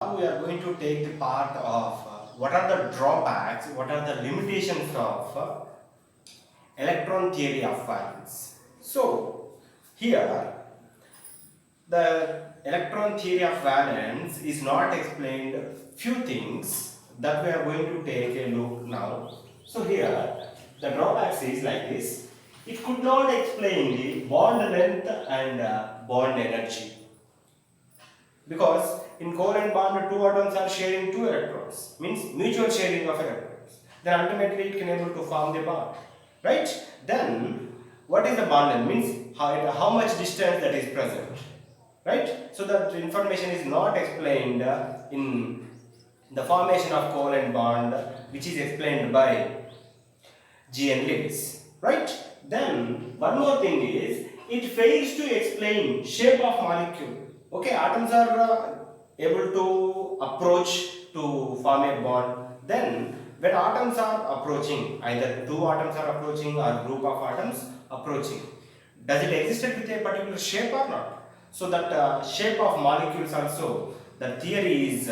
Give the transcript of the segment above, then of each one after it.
Now we are going to take the part of what are the drawbacks, what are the limitations of electron theory of valence. So, here the electron theory of valence is not explained few things that we are going to take a look now. So, here the drawbacks is like this. It could not explain the bond length and bond energy. Because in covalent bond, two atoms are sharing two electrons, means mutual sharing of electrons. Then ultimately it can able to form the bond, right? Then what is the bond length? Means how much distance that is present, right? So that information is not explained in the formation of covalent bond, which is explained by G. and Lewis, right? Then one more thing is it fails to explain shape of molecule. Okay, atoms are able to approach to form a bond. Then when atoms are approaching, either two atoms are approaching or group of atoms approaching, does it exist with a particular shape or not? So that shape of molecules also, the theory is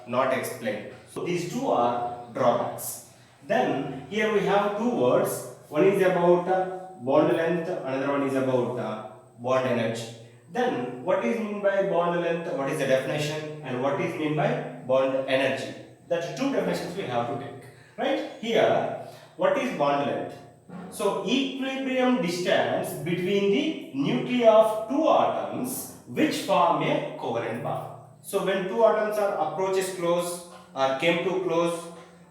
not explained. So these two are drawbacks. Then here we have two words. One is about bond length, another one is about bond energy. Then what is mean by bond length? What is the definition? And what is mean by bond energy? That's two definitions we have to take. Right? Here, what is bond length? So equilibrium distance between the nuclei of two atoms which form a covalent bond. So when two atoms are approaches close or came too close,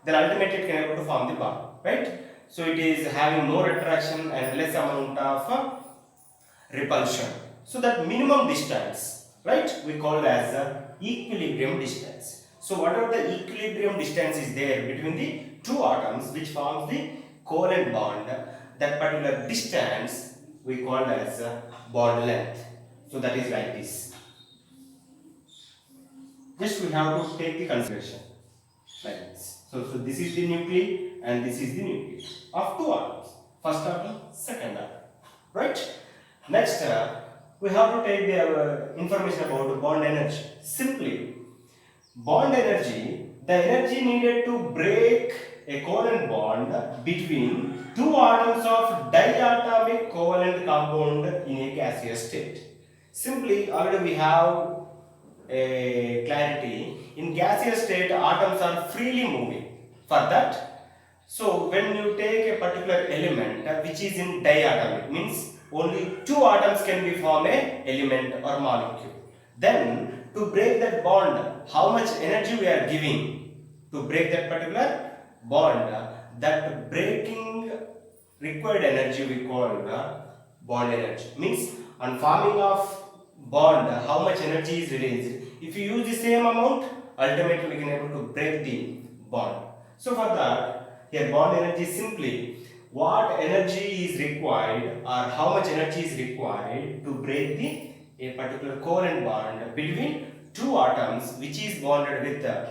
then ultimately it can able to form the bond, right? So it is having more attraction and less amount of repulsion. So that minimum distance, right, we call as equilibrium distance. So whatever the equilibrium distance is there between the two atoms which forms the covalent bond, that particular distance we call as bond length. So that is like this. Just we have to take the consideration like this. So this is the nuclei and this is the nuclei of two atoms. First atom, second atom. Right? Next, we have to take the information about the bond energy. Simply, bond energy, the energy needed to break a covalent bond between two atoms of diatomic covalent compound in a gaseous state. Simply, already we have a clarity. In gaseous state, atoms are freely moving. For that, so when you take a particular element which is in diatomic, means only two atoms can be form a element or molecule. Then to break that bond, how much energy we are giving to break that particular bond, that breaking required energy we call bond energy. Means on forming of bond, how much energy is released. If you use the same amount, ultimately we can able to break the bond. So for that, here bond energy is simply what energy is required or how much energy is required to break the a particular covalent bond between two atoms which is bonded with the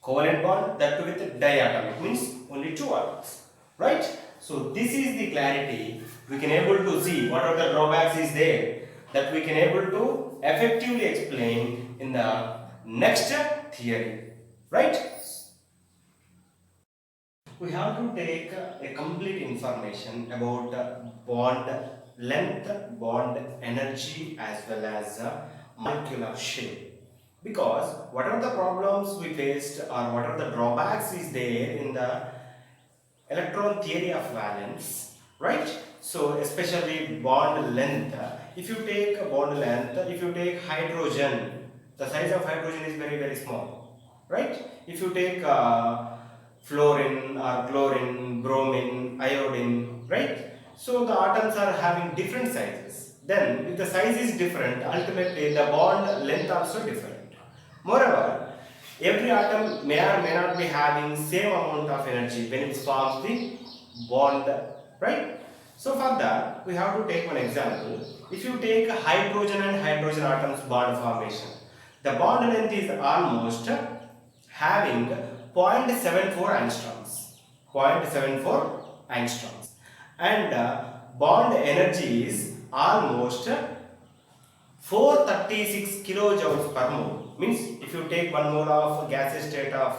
covalent bond, that with diatomic, means only two atoms, right? So this is the clarity we can able to see what are the drawbacks is there, that we can able to effectively explain in the next theory, right? We have to take a complete information about bond length, bond energy as well as molecular shape. Because what are the problems we faced or what are the drawbacks is there in the electron theory of valence, right? So especially bond length. If you take a bond length, if you take hydrogen, the size of hydrogen is very small, right? If you take fluorine or chlorine, bromine, iodine, right? So the atoms are having different sizes. Then if the size is different, ultimately the bond length also different. Moreover, every atom may or may not be having same amount of energy when it forms the bond, right? So for that, we have to take one example. If you take hydrogen and hydrogen atoms bond formation, the bond length is almost having 0.74 angstroms. 0.74 angstroms. And bond energy is almost 436 kilojoules per mole. means if you take 1 mole of gaseous state of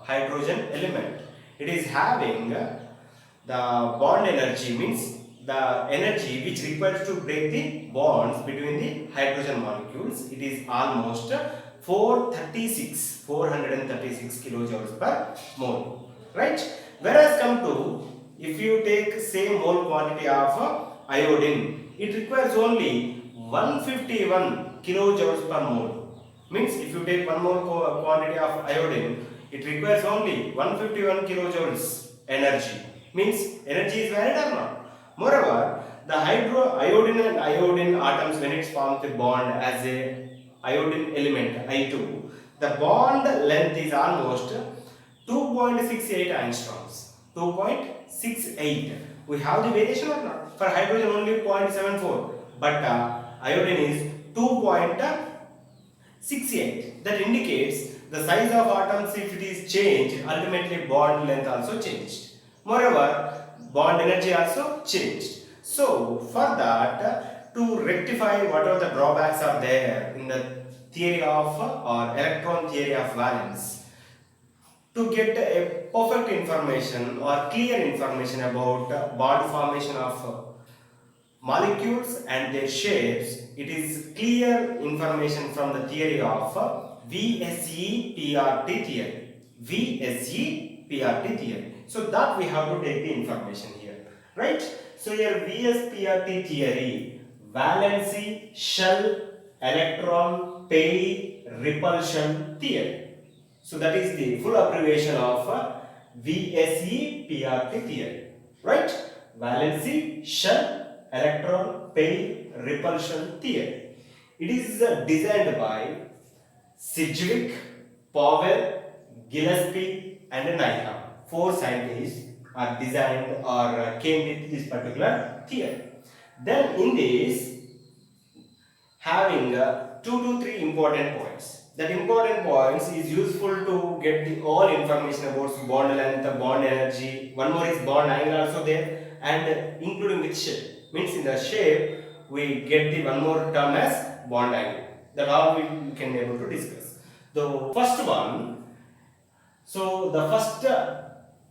hydrogen element, it is having the bond energy, means the energy which requires to break the bonds between the hydrogen molecules. It is almost 436 kilojoules per mole, right? Whereas come to, if you take same mole quantity of iodine, it requires only 151 kilojoules per mole. Means if you take 1 mole quantity of iodine, it requires only 151 kilojoules energy. Means energy is valid or not? Moreover, the iodine and iodine atoms, when it forms a bond as a iodine element I2, the bond length is almost 2.68 angstroms. 2.68. We have the variation or not? For hydrogen only 0.74, but iodine is 2.68. That indicates the size of atoms, if it is changed, ultimately bond length also changed. Moreover, bond energy also changed. So for that, to rectify whatever the drawbacks are there in the theory of or electron theory of valence, to get a perfect information or clear information about bond formation of molecules and their shapes, it is clear information from the theory of VSE-PRT theory. VSE-PRT theory. So that we have to take the information here, right? So here VS-PRT theory, valency, shell, electron, pair, repulsion theory. So that is the full abbreviation of VSE-PRT theory, right? Valency, shell, electron, pair, repulsion theory. It is designed by Sidgwick, Powell, Gillespie and Nyhan. 4 scientists are designed or came with this particular theory. Then in this, having 2 to 3 important points. That important points is useful to get the all information about bond length, bond energy. One more is bond angle also there, and including with shape. Means in the shape we get the one more term as bond angle. That all we can be able to discuss. The first one. So the first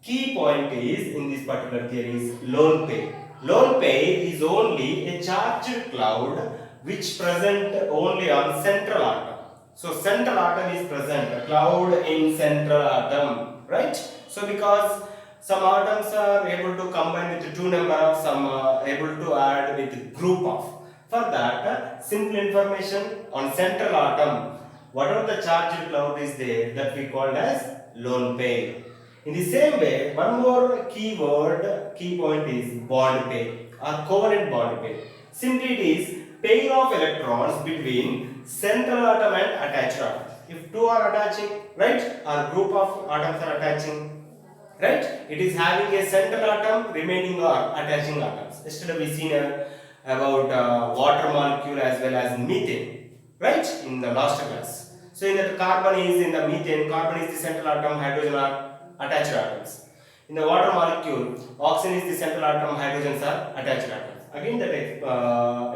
key point is in this particular theory is lone pair. Lone pair is only a charged cloud which present only on central atom. So central atom is present, a cloud in central atom, right? So because some atoms are able to combine with 2 number, some are able to add with group of. For that, simple information on central atom, whatever the charged cloud is there, that we call as lone pair. In the same way, one more key point is bond pair or covalent bond pair. Simply it is pair of electrons between central atom and attached atom. If 2 are attaching, right, or group of atoms are attaching, right, it is having a central atom, remaining are attaching atoms. Yesterday we seen about water molecule as well as methane, right, in the last class. So in that carbon is in the methane, carbon is the central atom, hydrogen are attached atoms. In the water molecule, oxygen is the central atom, hydrogens are attached atoms. Again that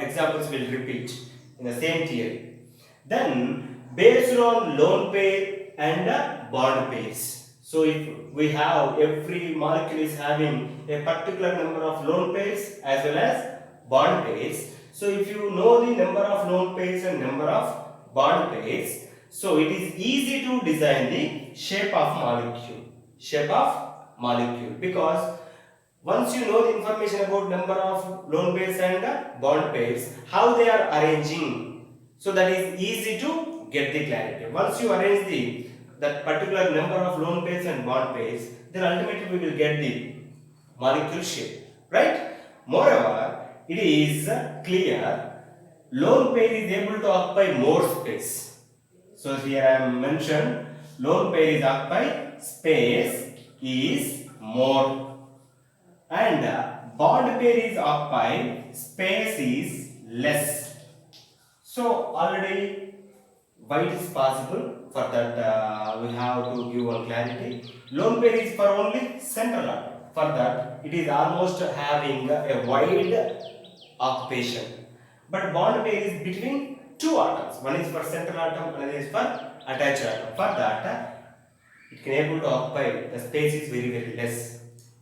examples will repeat in the same theory. Then based on lone pair and bond pairs. So if we have every molecule is having a particular number of lone pairs as well as bond pairs. So if you know the number of lone pairs and number of bond pairs, so it is easy to design the shape of molecule. Because once you know the information about number of lone pairs and bond pairs, how they are arranging, so that is easy to get the clarity. Once you arrange that particular number of lone pairs and bond pairs, then ultimately we will get the molecule shape, right? Moreover, it is clear lone pair is able to occupy more space. So here I am mentioned lone pair is occupy space is more, and bond pair is occupy space is less. So already why it is possible, for that we have to give one clarity. Lone pair is for only central atom. For that it is almost having a wide occupation. But bond pair is between 2 atoms. One is for central atom, another is for attached atom. For that, it can able to occupy the space is very less.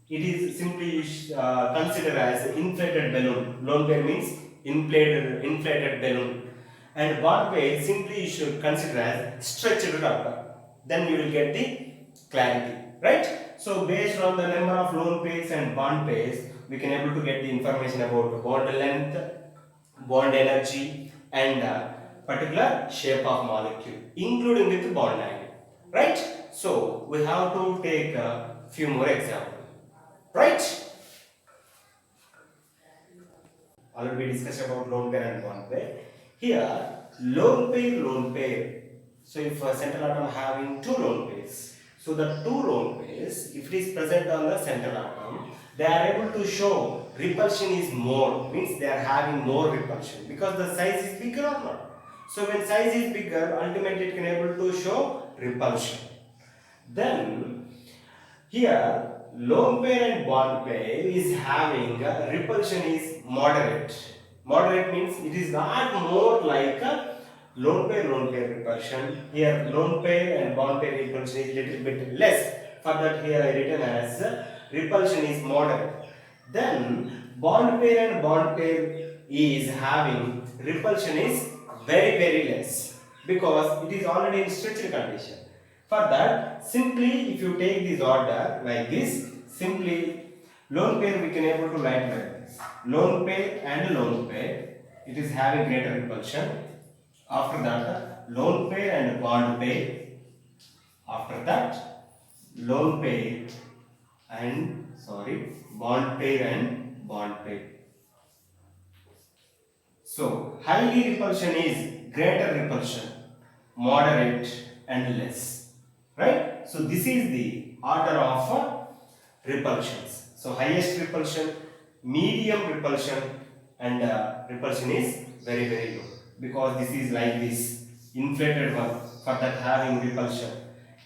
It is simply considered as inflated balloon. Lone pair means inflated balloon, and bond pair simply you should consider as stretched rubber. Then you will get the clarity, right? So based on the number of lone pairs and bond pairs, we can able to get the information about bond length, bond energy, and particular shape of molecule, including with bond angle, right? So we have to take a few more examples, right? Already we discussed about lone pair and bond pair. Here, lone pair. So if a central atom having two lone pairs, so the two lone pairs, if it is present on the central atom, they are able to show repulsion is more, means they are having more repulsion because the size is bigger or not. So when size is bigger, ultimately it can able to show repulsion. Then here lone pair and bond pair is having repulsion is moderate. Moderate means it is not more like a lone pair repulsion. Here lone pair and bond pair repulsion is little bit less. For that here I written as repulsion is moderate. Then bond pair and bond pair is having repulsion is very less because it is already in stretched condition. For that, simply if you take this order like this, simply lone pair we can able to write like this. Lone pair and lone pair, it is having greater repulsion. After that, lone pair and bond pair. After that, lone pair and bond pair and bond pair. So highly repulsion is greater repulsion, moderate and less. Right? So this is the order of repulsions. So highest repulsion, medium repulsion, and repulsion is very low because this is like this inflated one for that having repulsion.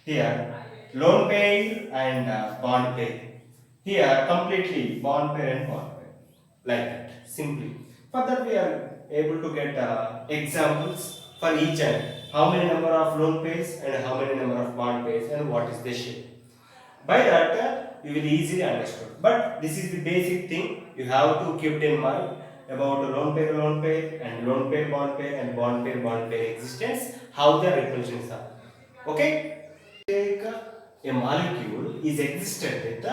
Here lone pair and bond pair. Here completely bond pair and bond pair, like that simply. For that we are able to get examples for each and how many number of lone pairs and how many number of bond pairs and what is the shape. By that you will easily understand. But this is the basic thing you have to keep in mind about lone pair and lone pair bond pair existence, how the repulsions are. Okay? Take a molecule is existed with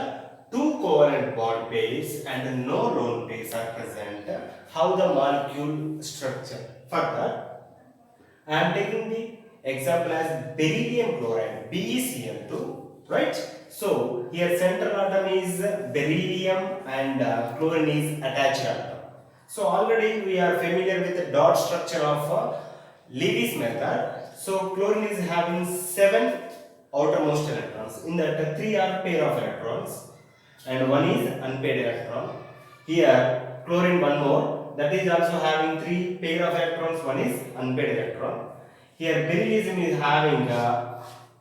two covalent bond pairs and no lone pairs are present. How the molecule structure? For that, I am taking the example as beryllium chloride, BeCl2, right? So here central atom is beryllium and chlorine is attached atom. So already we are familiar with the dot structure of Lewis method. So chlorine is having 7 outermost electrons. In that 3 are pair of electrons and 1 is unpaired electron. Here chlorine one more. That is also having 3 pair of electrons, 1 is unpaired electron. Here beryllium is having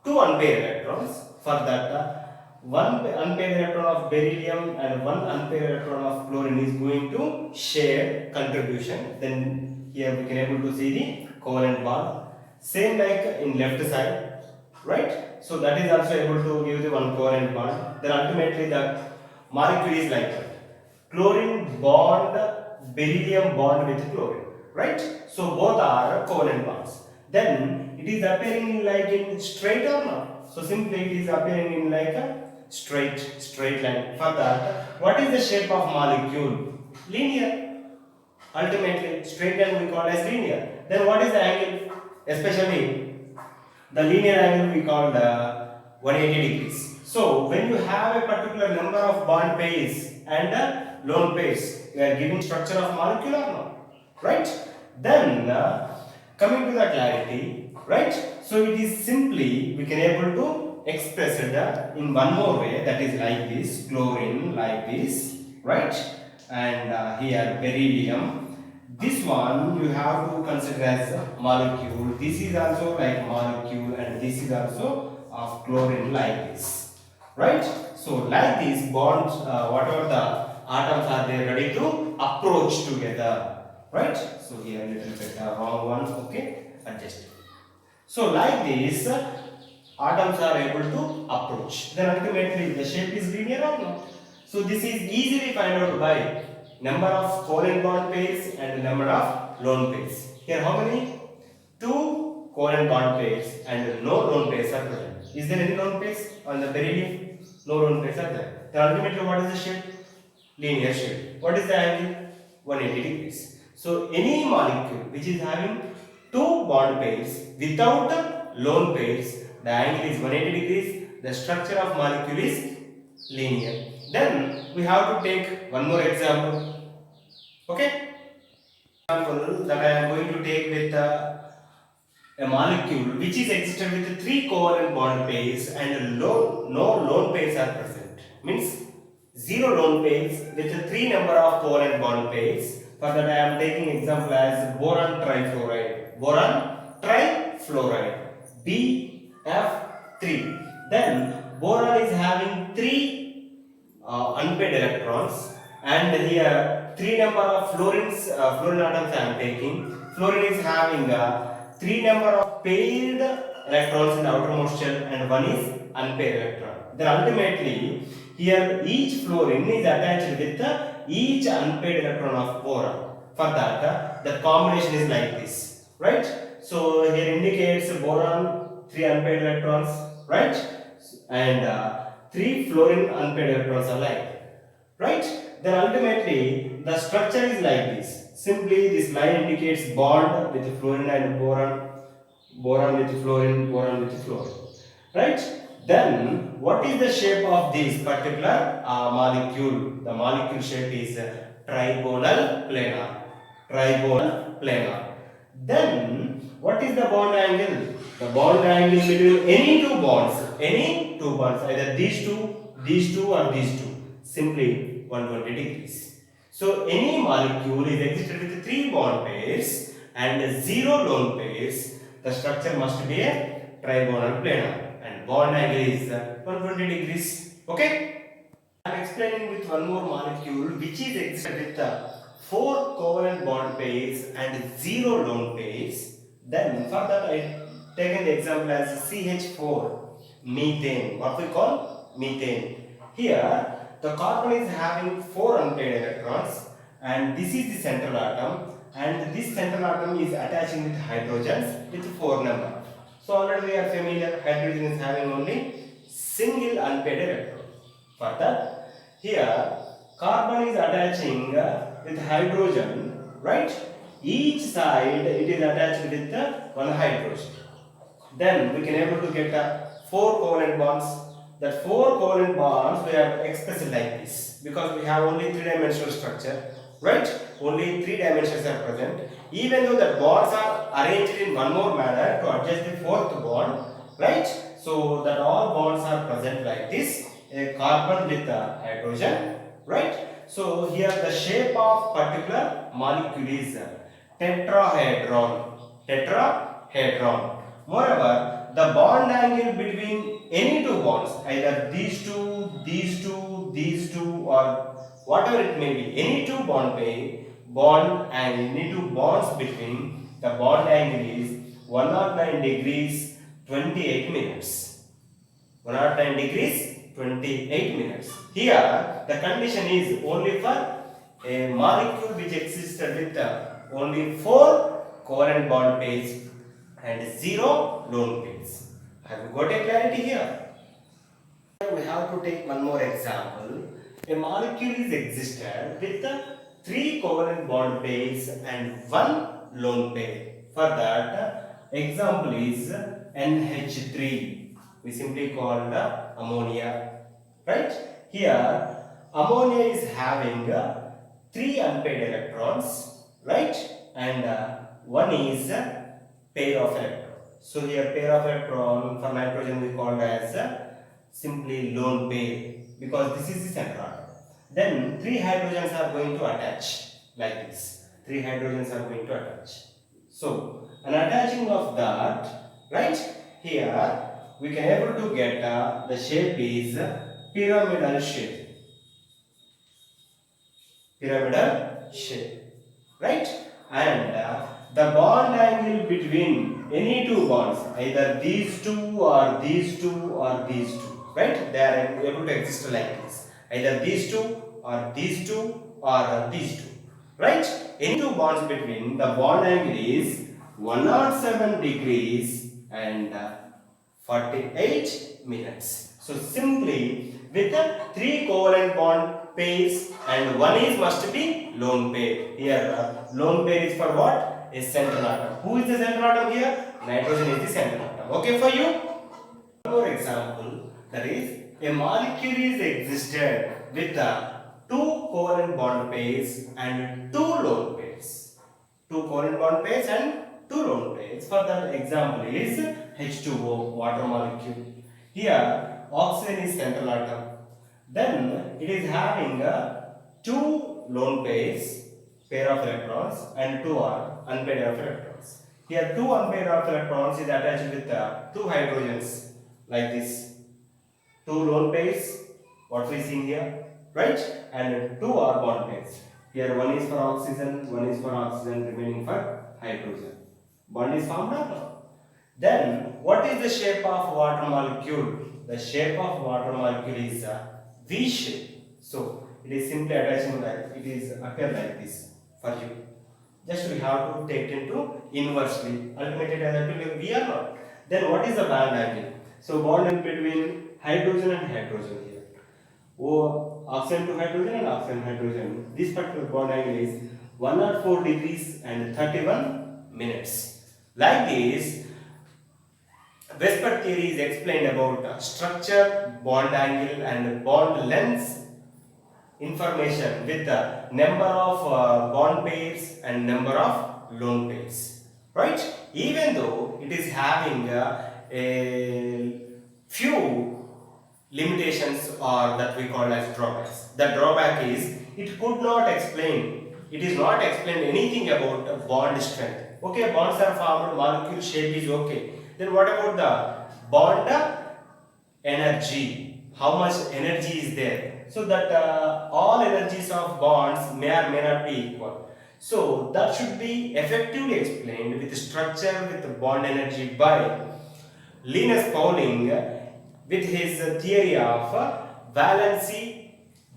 2 unpaired electrons. For that 1 unpaired electron of beryllium and 1 unpaired electron of chlorine is going to share contribution. Then here we can able to see the covalent bond. Same like in left side, right? So that is also able to give the one covalent bond. Then ultimately the molecule is like that. Chlorine bond beryllium bond with chlorine, right? So both are covalent bonds. Then it is appearing like in straight or not? So simply it is appearing in like a straight line. For that, what is the shape of molecule? Linear. Ultimately, straight line we call as linear. Then what is the angle? Especially the linear angle we call the 180 degrees. So when you have a particular number of bond pairs and lone pairs, you are giving structure of molecule or not, right? Then coming to the clarity, right? So it is simply we can able to express it in one more way, that is like this, chlorine like this, right? And here beryllium. This one you have to consider as a molecule. This is also like molecule and this is also of chlorine like this, right? So like this bonds, whatever the atoms are they ready to approach together, right? So here a little bit wrong one, okay, adjust it. So like this, atoms are able to approach. Then ultimately the shape is linear or not. So this is easily find out by number of covalent bond pairs and number of lone pairs. Here how many? Two covalent bond pairs and no lone pairs are present. Is there any lone pairs on the beryllium? No lone pairs are there. Then ultimately what is the shape? Linear shape. What is the angle? 180 degrees. So any molecule which is having two bond pairs without lone pairs, the angle is 180 degrees. The structure of molecule is linear. Then we have to take one more example. Okay? Example that I am going to take with a molecule which is existed with three covalent bond pairs and no lone pairs are present. Means zero lone pairs with a three number of covalent bond pairs. For that I am taking example as boron trifluoride. Boron trifluoride. BF3. Then boron is having three unpaired electrons, and here three number of fluorine atoms I am taking. Fluorine is having three number of paired electrons in the outermost shell and one is unpaired electron. Then ultimately here each fluorine is attached with each unpaired electron of boron. For that the combination is like this, right? So here indicates boron three unpaired electrons, right? And three fluorine unpaired electrons are like, right? Then ultimately the structure is like this. Simply this line indicates bond with fluorine and boron, boron with fluorine, boron with fluorine, right? Then what is the shape of this particular molecule? The molecule shape is trigonal planar. Trigonal planar. Then what is the bond angle? The bond angle between any two bonds, either these two or these two, simply 120 degrees. So any molecule is existed with three bond pairs and zero lone pairs. The structure must be a trigonal planar and bond angle is 120 degrees. Okay? I am explaining with one more molecule which is existed with four covalent bond pairs and zero lone pairs. Then for that I taken the example as CH4, methane. What we call methane. Here the carbon is having four unpaired electrons and this is the central atom, and this central atom is attaching with hydrogens with four number. So already we are familiar, hydrogen is having only single unpaired electron. For that here carbon is attaching with hydrogen, right? Each side it is attached with one hydrogen. Then we can able to get four covalent bonds. That four covalent bonds we have expressed like this because we have only three-dimensional structure, right? Only three dimensions are present. Even though the bonds are arranged in one more manner to adjust the fourth bond, right? So that all bonds are present like this. A carbon with hydrogen, right? So here the shape of particular molecule is tetrahedron. Tetrahedron. Moreover, the bond angle between any two bonds, either these two, or whatever it may be, any two bond and any two bonds between, the bond angle is 109 degrees 28 minutes. 109 degrees 28 minutes. Here the condition is only for a molecule which existed with only four covalent bond pairs and zero lone pairs. Have you got a clarity here? We have to take one more example. A molecule is existed with three covalent bond pairs and one lone pair. For that, example is NH3. We simply call ammonia. Right? Here, ammonia is having three unpaired electrons, right? And one is pair of electron. So here pair of electron for nitrogen we call as simply lone pair because this is the central atom. Then three hydrogens are going to attach like this. Three hydrogens are going to attach. So an attaching of that, right? Here we can able to get the shape is pyramidal shape. Pyramidal shape, right? And the bond angle between any two bonds, either these two or these two or these two, right? They are able to exist like this. Either these two or these two or these two, right? Any two bonds between the bond angle is 107 degrees and 48 minutes. So simply with the three covalent bond pairs and one is must be lone pair. Here lone pair is for what? A central atom. Who is the central atom here? Nitrogen is the central atom. Okay for you? One more example, that is a molecule is existed with the two covalent bond pairs and two lone pairs. Two covalent bond pairs and two lone pairs. For that example is H2O, water molecule. Here oxygen is central atom. Then it is having two lone pairs, pair of electrons, and two are unpaired of electrons. Here two unpaired of electrons is attached with two hydrogens like this. Two lone pairs, what we see here, right? And two are bond pairs. Here one is for oxygen, remaining for hydrogen. Bond is formed or not? Then what is the shape of water molecule? The shape of water molecule is a V shape. So it is simply attaching like it is appear like this for you. Just we have to take it into inversely. Ultimately it has appeared V or not. Then what is the bond angle? So bond in between hydrogen and hydrogen here. Oxygen to hydrogen and oxygen hydrogen. This particular bond angle is 104 degrees and 31 minutes. Like this, Vesper theory is explained about structure, bond angle and bond length information with the number of bond pairs and number of lone pairs, right? Even though it is having a few limitations or that we call as drawbacks. The drawback is it could not explain, it is not explained anything about bond strength. Okay, bonds are formed, molecule shape is okay. Then what about the bond energy? How much energy is there? So that all energies of bonds may or may not be equal. So that should be effectively explained with structure with the bond energy by Linus Pauling with his theory of valency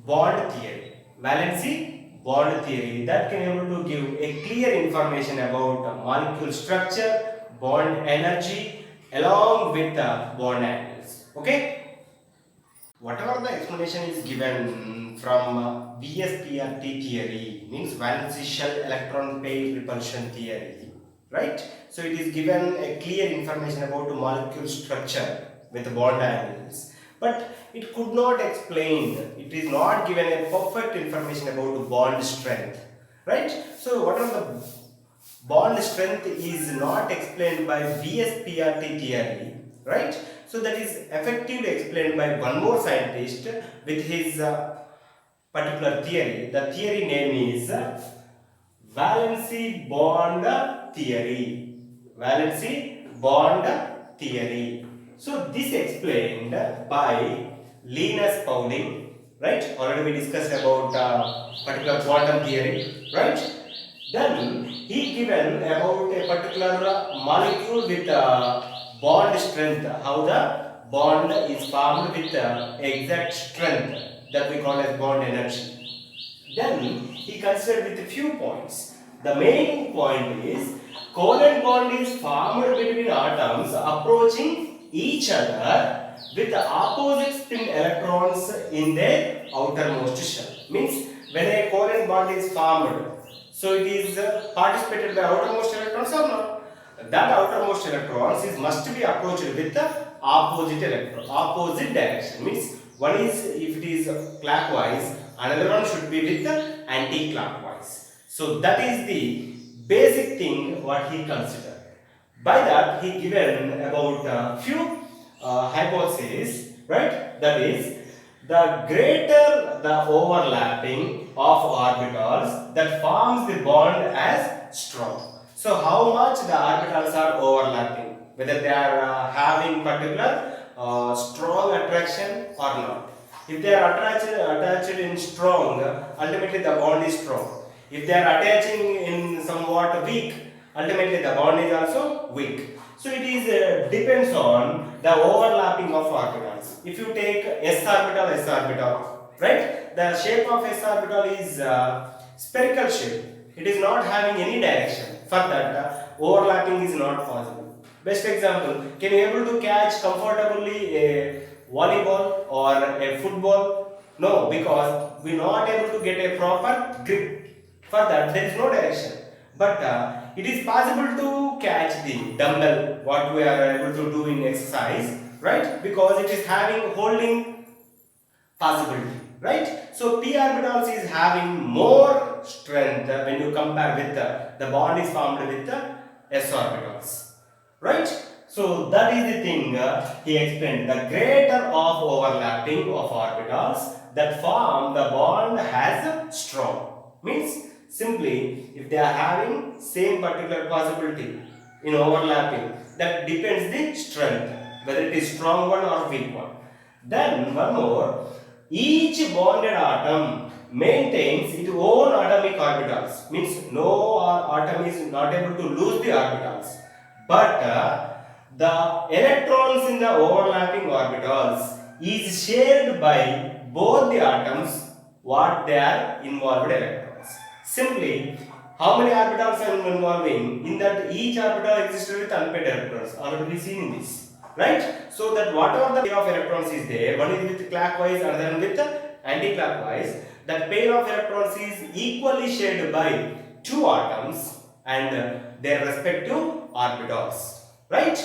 bond theory. Valency bond theory that can able to give a clear information about molecule structure, bond energy along with the bond angles. Okay? Whatever the explanation is given from VSPRT theory, means valence shell electron pair repulsion theory, right? So it is given a clear information about the molecule structure with the bond angles, but it could not explain, it is not given a perfect information about the bond strength, right? So what are the bond strength is not explained by VSPRT theory, right? So that is effectively explained by one more scientist with his particular theory. The theory name is valency bond theory. Valency bond theory. So this explained by Linus Pauling, right? Already we discussed about particular quantum theory, right? Then he given about a particular molecule with bond strength, how the bond is formed with exact strength that we call as bond energy. Then he considered with a few points. The main point is covalent bond is formed between atoms approaching each other with the opposite spin electrons in their outermost shell. Means when a covalent bond is formed, so it is participated by outermost electrons or not? That outermost electrons is must be approached with the opposite electron, opposite direction. Means one is if it is clockwise, another one should be with the anti-clockwise. So that is the basic thing what he considered. By that he given about few hypotheses, right? That is the greater the overlapping of orbitals that forms the bond as strong. So how much the orbitals are overlapping, whether they are having particular strong attraction or not. If they are attached in strong, ultimately the bond is strong. If they are attaching in somewhat weak, ultimately the bond is also weak. So it is depends on the overlapping of orbitals. If you take s orbital, right? The shape of s orbital is spherical shape. It is not having any direction. For that, overlapping is not possible. Best example: can you able to catch comfortably a volleyball or a football? No, because we not able to get a proper grip. For that, there is no direction. But it is possible to catch the dumbbell, what we are able to do in exercise, right? Because it is having holding possibility, right? So p orbitals is having more strength when you compare with the bond is formed with the s orbitals, right? So that is the thing he explained. The greater of overlapping of orbitals that form the bond has strong. Means simply if they are having same particular possibility in overlapping, that depends the strength, whether it is strong one or weak one. Then one more, each bonded atom maintains its own atomic orbitals. Means no atom is not able to lose the orbitals. But the electrons in the overlapping orbitals is shared by both the atoms what they are involved electrons. Simply, how many orbitals are involving? In that each orbital existed with unpaired electrons. Already seen in this, right? So that whatever the pair of electrons is there, one is with clockwise, another one with anti-clockwise. That pair of electrons is equally shared by two atoms and their respective orbitals, right?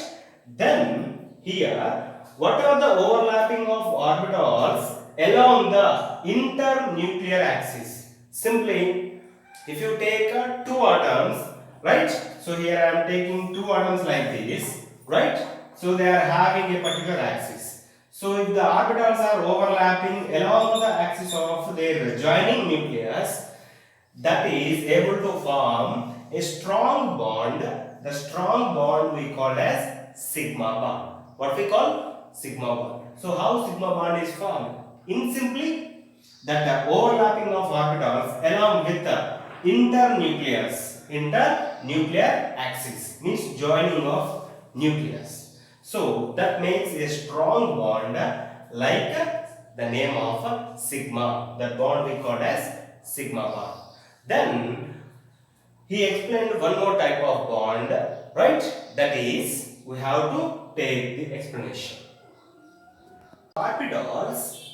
Then here, what are the overlapping of orbitals along the internuclear axis? Simply, if you take two atoms, right? So here I am taking two atoms like this, right? So they are having a particular axis. So if the orbitals are overlapping along the axis of their joining nucleus, that is able to form a strong bond. The strong bond we call as sigma bond. What we call? Sigma bond. So how sigma bond is formed? In simply that overlapping of orbitals along with the internuclear axis, means joining of nucleus. So that makes a strong bond like the name of sigma. That bond we call as sigma bond. Then he explained one more type of bond, right? That is, we have to take the explanation. Orbitals,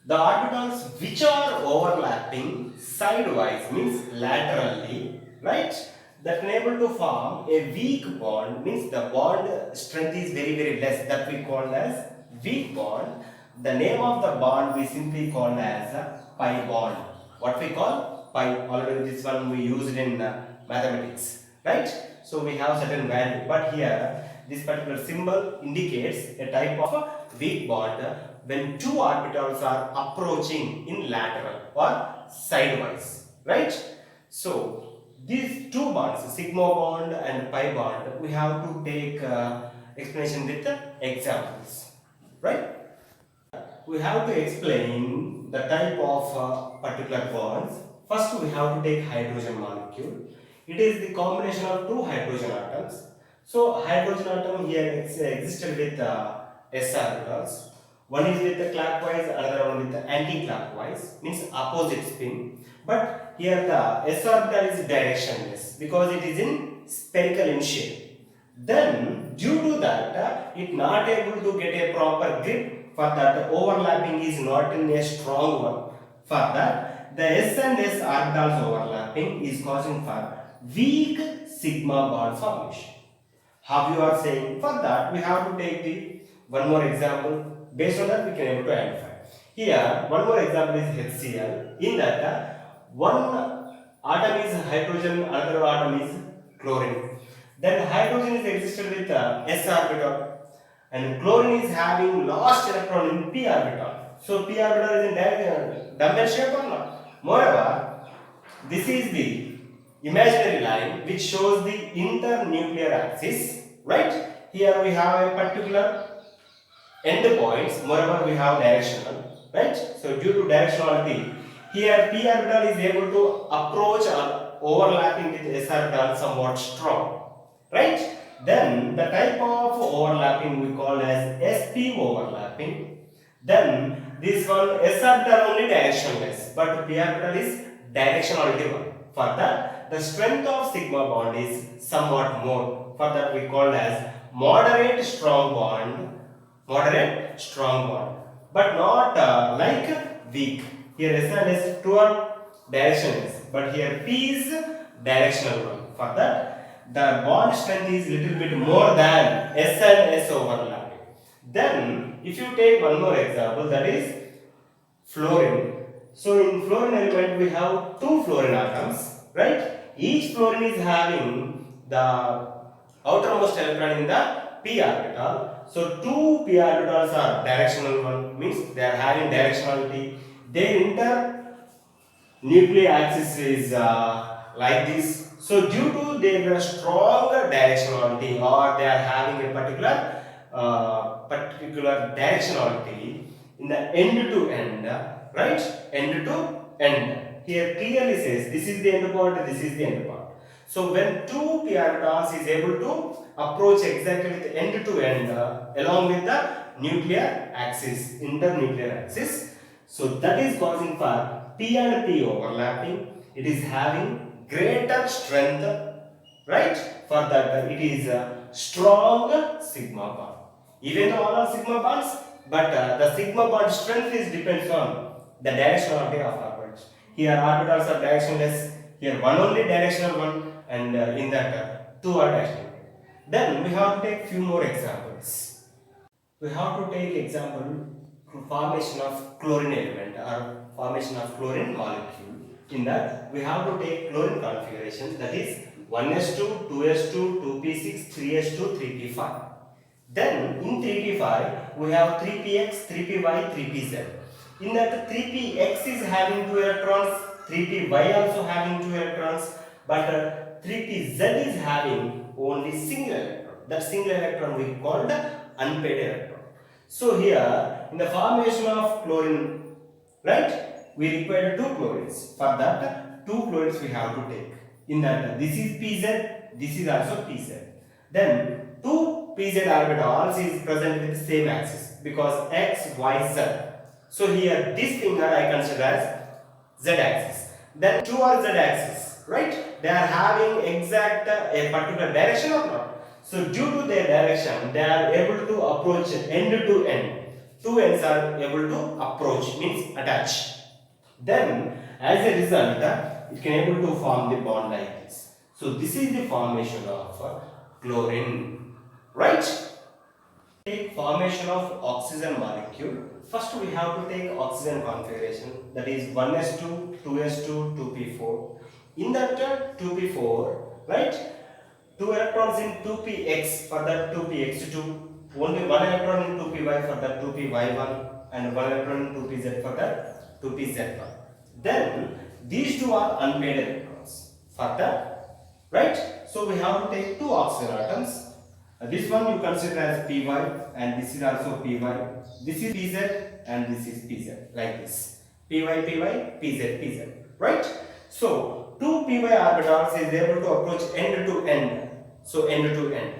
the orbitals which are overlapping sidewise, means laterally, right? That can able to form a weak bond, means the bond strength is very less, that we call as weak bond. The name of the bond we simply call as a pi bond. What we call? Pi. Already this one we used in mathematics, right? So we have certain value, but here this particular symbol indicates a type of weak bond when two orbitals are approaching in lateral or sidewise, right? So these two bonds, sigma bond and pi bond, we have to take explanation with examples, right? We have to explain the type of particular bonds. First we have to take hydrogen molecule. It is the combination of two hydrogen atoms. So hydrogen atom here existed with s orbitals. One is with the clockwise, another one with the anti-clockwise, means opposite spin. But here the s orbital is directionless because it is in spherical in shape. Then due to that, it not able to get a proper grip. For that, the overlapping is not in a strong one. For that, the s and s orbitals overlapping is causing for weak sigma bond formation. How you are saying? For that, we have to take the one more example. Based on that, we can able to identify. Here, one more example is HCl. In that, one atom is hydrogen, another atom is chlorine. Then hydrogen is existed with s orbital, and chlorine is having lost electron in p orbital. So p orbital is in dumbbell shape or not? Moreover, this is the imaginary line which shows the internuclear axis, right? Here we have a particular end points, moreover we have directional, right? So due to directionality, here p orbital is able to approach or overlapping with s orbital somewhat strong, right? Then the type of overlapping we call as sp overlapping. Then this one s orbital only directionless, but p orbital is directionality one. For that, the strength of sigma bond is somewhat more. For that, we call as moderate strong bond, but not like weak. Here S and S two are directionless, but here P is directional one. For that, the bond strength is little bit more than S and S overlapping. Then, if you take one more example, that is fluorine. So in fluorine element we have two fluorine atoms, right? Each fluorine is having the outermost electron in the p orbital. So two p orbitals are directional one, means they are having directionality. Their internuclear axis is like this. So due to their strong directionality, or they are having a particular directionality in the end to end, right? End to end. Here clearly says this is the end part, this is the end part. So when two p orbitals is able to approach exactly with end to end along with the nuclear axis, internuclear axis. So that is causing for p and p overlapping. It is having greater strength, right? For that it is a strong sigma bond. Even though all are sigma bonds, but the sigma bond strength is depends on the directionality of orbitals. Here orbitals are directionless. Here one only directional one, and in that two are directional. Then we have to take few more examples. We have to take example formation of chlorine element or formation of chlorine molecule. In that we have to take chlorine configuration, that is 1s2, 2s2, 2p6, 3s2, 3p5. Then in 3p5 we have 3px, 3py, 3pz. In that 3px is having 2 electrons, 3py also having 2 electrons, but 3pz is having only single electron. That single electron we called unpaired electron. So here in the formation of chlorine, right, we require two chlorines. For that, two chlorines we have to take. In that, this is pz, this is also pz. Then two pz orbitals is present with the same axis because x, y, z. So here this finger I consider as z axis. Then two are z axis, right? They are having exact a particular direction or not. So due to their direction, they are able to approach end to end. Two ends are able to approach, means attach. Then as a result, it can able to form the bond like this. So this is the formation of chlorine, right? Take formation of oxygen molecule. First we have to take oxygen configuration, that is 1s2, 2s2, 2p4. In that 2p4, right, 2 electrons in 2px for that 2px2, only 1 electron in 2py for that 2py1, and 1 electron in 2pz for that 2pz1. Then these two are unpaired electrons for that, right? So we have to take two oxygen atoms. This one you consider as py, and this is also py. This is pz and this is pz, like this. Py, pz, pz, right? So two py orbitals is able to approach end to end. So end to end,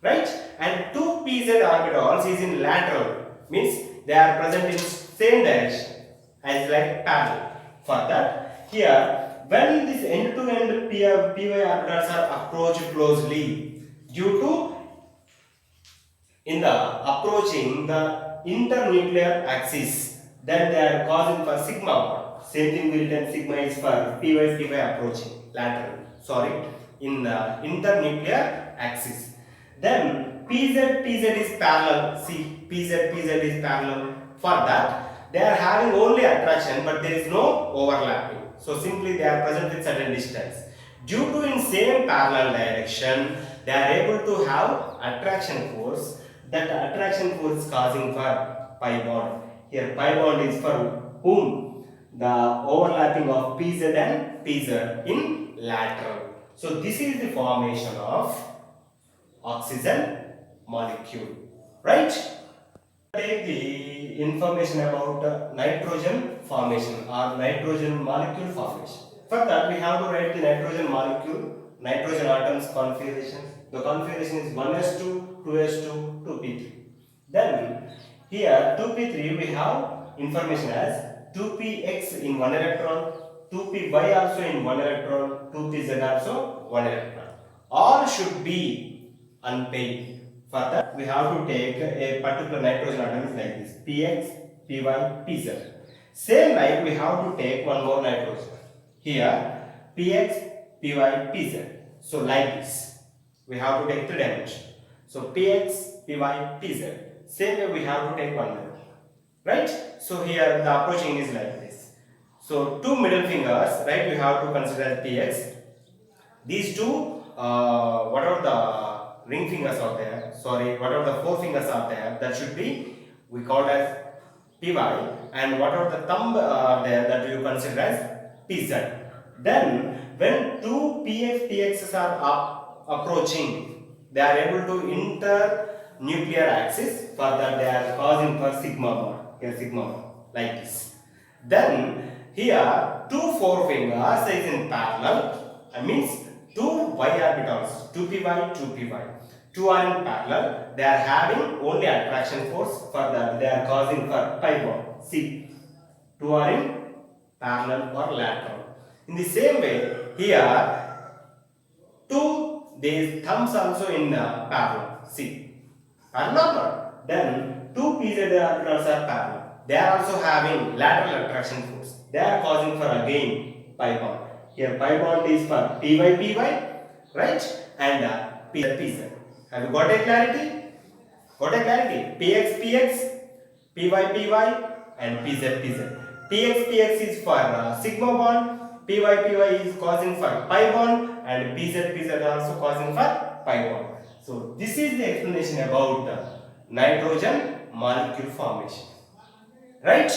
right? And two pz orbitals is in lateral, means they are present in same direction as like parallel. For that, here when this end to end py orbitals are approached closely, due to in the approaching the internuclear axis, then they are causing for sigma bond. Same thing we written sigma is for py approaching lateral. Sorry, in the internuclear axis. Then pz is parallel. See, pz is parallel. For that, they are having only attraction, but there is no overlapping. So simply they are present with certain distance. Due to in same parallel direction, they are able to have attraction force. That attraction force causing for pi bond. Here pi bond is for whom? The overlapping of pz and pz in lateral. So this is the formation of oxygen molecule, right? Take the information about nitrogen formation or nitrogen molecule formation. For that we have to write the nitrogen molecule, nitrogen atoms configuration. The configuration is 1s2, 2s2, 2p3. Then here 2p3 we have information as 2px in one electron, 2py also in one electron, 2pz also one electron. All should be unpaired. For that we have to take a particular nitrogen atom like this, px, py, pz. Same like we have to take one more nitrogen. Here px, py, pz. So like this. We have to take 3 dimensions. So px, py, pz. Same way we have to take one more. Right? So here the approaching is like this. So two middle fingers, right? We have to consider as px. These two, whatever the ring fingers are there, sorry, whatever the four fingers are there, that should be we call as py, and whatever the thumb are there, that you consider as pz. Then when two px's are approaching, they are able to enter nuclear axis. For that they are causing for sigma bond. Here sigma bond like this. Then here two forefingers is in parallel. I means two y orbitals, 2py, 2py. Two are in parallel. They are having only attraction force. For that they are causing for pi bond. See, two are in parallel or lateral. In the same way, here two these thumbs also in parallel. See, parallel or then two pz orbitals are parallel. They are also having lateral attraction force. They are causing for again pi bond. Here pi bond is for py, right, and pz, pz. Have you got a clarity? Got a clarity? Px, px, py, py, and pz, pz. Px, px is for sigma bond. Py, py is causing for pi bond, and pz, pz also causing for pi bond. So this is the explanation about nitrogen molecule formation, right?